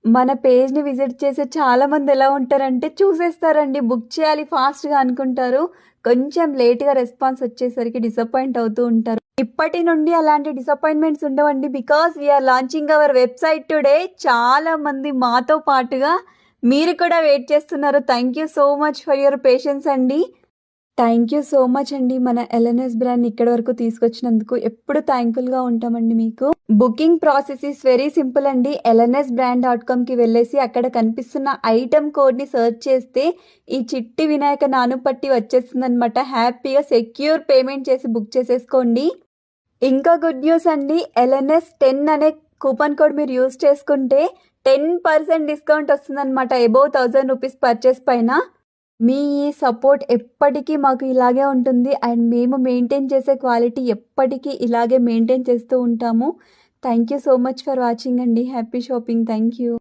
మన పేజ్‌ని విజిట్ చేసే చాలామంది ఎలా ఉంటారంటే చూసేస్తారండి. బుక్ చేయాలి ఫాస్ట్‌గా అనుకుంటారు. కొంచెం లేట్‌గా రెస్పాన్స్ వచ్చేసరికి డిసప్పాయింట్ అవుతూ ఉంటారు. ఇప్పటి నుండి అలాంటి డిసప్పాయింట్‌మెంట్స్ ఉండవండి. Because we are launching our website today. చాలామంది మాతో పాటుగా మీరు కూడా వెయిట్ చేస్తున్నారు. Thank you so much for your patience అండి. థ్యాంక్ యూ సో మచ్ అండి. మన ఎల్ఎన్ఎస్ బ్రాండ్‌ని ఇక్కడి వరకు తీసుకొచ్చినందుకు ఎప్పుడు థాంక్‌ఫుల్‌గా ఉంటామండి మీకు. Booking process is very simple అండి. lnsbrand.comకి వెళ్ళేసి అక్కడ కనిపిస్తున్న ఐటెమ్ కోడ్‌ని సెర్చ్ చేస్తే ఈ చిట్టి వినాయక నానుపట్టి వచ్చేస్తుందనమాట. హ్యాపీగా సెక్యూర్ పేమెంట్ చేసి బుక్ చేసేసుకోండి. ఇంకా గుడ్ న్యూస్ అండి. LNS10 అనే కూపన్ కోడ్ మీరు యూజ్ చేసుకుంటే 10% డిస్కౌంట్ వస్తుందనమాట. అబోవ్ 1000 రూపీస్ పర్చేస్ పైన. మీ ఈ సపోర్ట్ ఎప్పటికీ మాకు ఇలాగే ఉంటుంది. అండ్ మేము మెయింటైన్ చేసే క్వాలిటీ ఎప్పటికీ ఇలాగే మెయింటైన్ చేస్తూ ఉంటాము. Thank you so much for watching అండి. Happy shopping. Thank you.